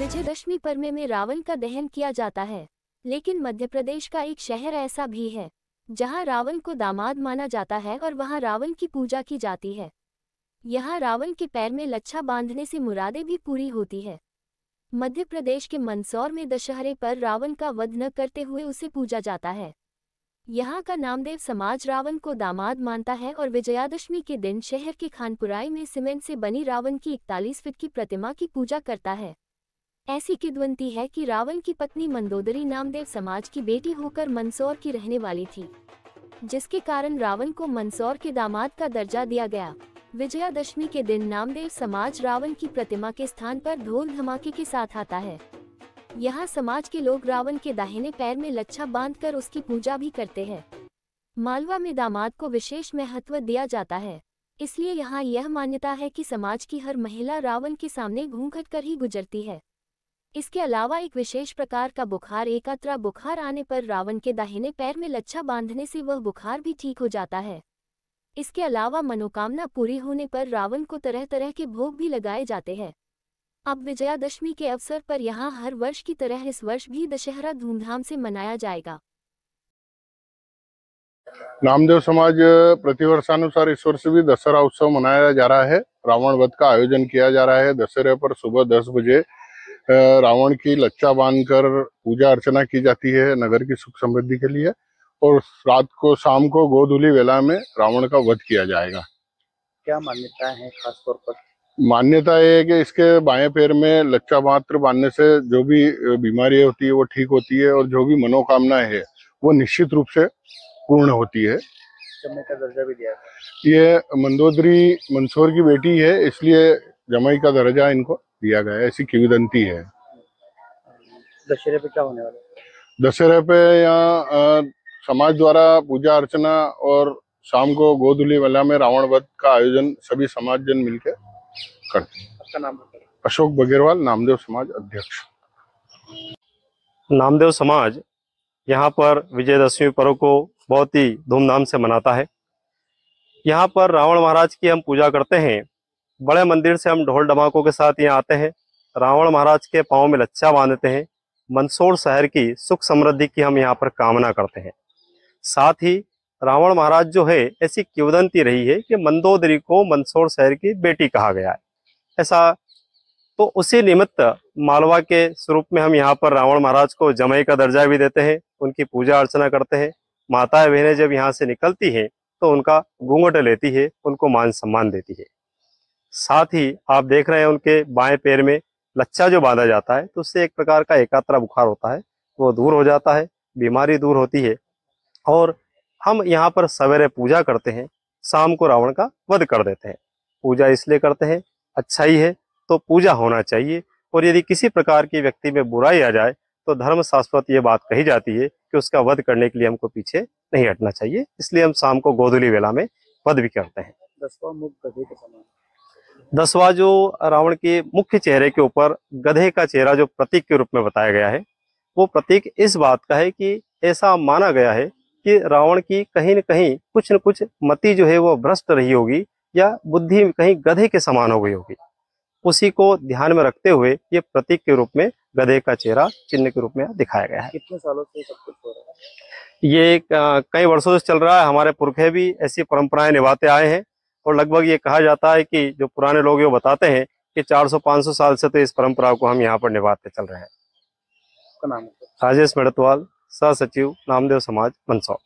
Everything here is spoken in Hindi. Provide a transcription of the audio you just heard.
विजयदशमी पर्व में रावण का दहन किया जाता है। लेकिन मध्य प्रदेश का एक शहर ऐसा भी है जहां रावण को दामाद माना जाता है और वहां रावण की पूजा की जाती है। यहाँ रावण के पैर में लच्छा बांधने से मुरादें भी पूरी होती है। मध्य प्रदेश के मंदसौर में दशहरे पर रावण का वध न करते हुए उसे पूजा जाता है। यहाँ का नामदेव समाज रावण को दामाद मानता है और विजयादशमी के दिन शहर के खानपुराई में सीमेंट से बनी रावण की 41 फीट की प्रतिमा की पूजा करता है। ऐसी किंवदंती है कि रावण की पत्नी मंदोदरी नामदेव समाज की बेटी होकर मंदसौर की रहने वाली थी, जिसके कारण रावण को मंदसौर के दामाद का दर्जा दिया गया। विजयादशमी के दिन नामदेव समाज रावण की प्रतिमा के स्थान पर ढोल धमाके के साथ आता है। यहाँ समाज के लोग रावण के दाहिने पैर में लच्छा बांधकर उसकी पूजा भी करते हैं। मालवा में दामाद को विशेष महत्व दिया जाता है, इसलिए यहाँ यह मान्यता है कि समाज की हर महिला रावण के सामने घूंघट कर ही गुजरती है। इसके अलावा एक विशेष प्रकार का बुखार एकात्रा बुखार आने पर रावण के दाहिने पैर में लच्छा बांधने से वह बुखार भी ठीक हो जाता है। इसके अलावा मनोकामना पूरी होने पर रावण को तरह तरह के भोग भी लगाए जाते हैं। अब विजयादशमी के अवसर पर यहाँ हर वर्ष की तरह इस वर्ष भी दशहरा धूमधाम से मनाया जाएगा। नामदेव समाज प्रतिवर्षानुसार इस वर्ष भी दशहरा उत्सव मनाया जा रहा है। रावण वध का आयोजन किया जा रहा है। दशहरे पर सुबह 10 बजे रावण की लच्छा बांधकर पूजा अर्चना की जाती है नगर की सुख समृद्धि के लिए, और रात को शाम को गोधूली वेला में रावण का वध किया जाएगा। क्या मान्यता है खास तौर पर? मान्यता है कि इसके बाएं पैर में लच्छा मात्र बांधने से जो भी बीमारी होती है वो ठीक होती है, और जो भी मनोकामना है वो निश्चित रूप से पूर्ण होती है। जमाई का दर्जा भी दिया है। ये मंदोदरी मंदसौर की बेटी है, इसलिए जमाई का दर्जा इनको दिया गया है, ऐसी किंवदंती है। दशहरे पे क्या होने वाला है? दशहरे पे यहाँ समाज द्वारा पूजा अर्चना और शाम को गोधूली वेला में रावण वध का आयोजन सभी समाज जन मिलकर करते हैं। आपका नाम बताइए? अशोक बगेरवाल, नामदेव समाज अध्यक्ष। नामदेव समाज यहाँ पर विजयदशमी पर्व को बहुत ही धूमधाम से मनाता है। यहाँ पर रावण महाराज की हम पूजा करते हैं। बड़े मंदिर से हम ढोल डमाकों के साथ यहाँ आते हैं, रावण महाराज के पांव में लच्छा बांधते हैं। मंदसौर शहर की सुख समृद्धि की हम यहाँ पर कामना करते हैं। साथ ही रावण महाराज जो है, ऐसी किंवदंती रही है कि मंदोदरी को मंदसौर शहर की बेटी कहा गया है। ऐसा तो उसी निमित्त मालवा के स्वरूप में हम यहाँ पर रावण महाराज को जमाई का दर्जा भी देते हैं, उनकी पूजा अर्चना करते हैं। माताएं बहनें जब यहाँ से निकलती हैं तो उनका घूंघट लेती है, उनको मान सम्मान देती है। साथ ही आप देख रहे हैं उनके बाएं पैर में लच्छा जो बांधा जाता है, तो उससे एक प्रकार का एकात्रा बुखार होता है, वो दूर हो जाता है, बीमारी दूर होती है। और हम यहाँ पर सवेरे पूजा करते हैं, शाम को रावण का वध कर देते हैं। पूजा इसलिए करते हैं, अच्छाई है तो पूजा होना चाहिए, और यदि किसी प्रकार की व्यक्ति में बुराई आ जाए तो धर्म शास्त्र ये बात कही जाती है कि उसका वध करने के लिए हमको पीछे नहीं हटना चाहिए। इसलिए हम शाम को गोधूली वेला में वध भी करते हैं। 10वां मुख गधे के समान। 10वां जो रावण के मुख्य चेहरे के ऊपर गधे का चेहरा जो प्रतीक के रूप में बताया गया है, वो प्रतीक इस बात का है कि ऐसा माना गया है कि रावण की कहीं न कहीं कुछ न कुछ मति जो है वो भ्रष्ट रही होगी, या बुद्धि कहीं गधे के समान हो गई होगी। उसी को ध्यान में रखते हुए ये प्रतीक के रूप में गधे का चेहरा चिन्ह के रूप में दिखाया गया है। कितने सालों से सब कुछ हो रहा है? ये कई वर्षों से चल रहा है। हमारे पुरखे भी ऐसी परंपराएं निभाते आए हैं, और लगभग ये कहा जाता है कि जो पुराने लोग ये बताते हैं कि 400-500 साल से तो इस परंपरा को हम यहाँ पर निभाते चल रहे हैं। आपका नाम? राजेश मेड़तवाल, सह सचिव, नामदेव समाज, मंदसौर।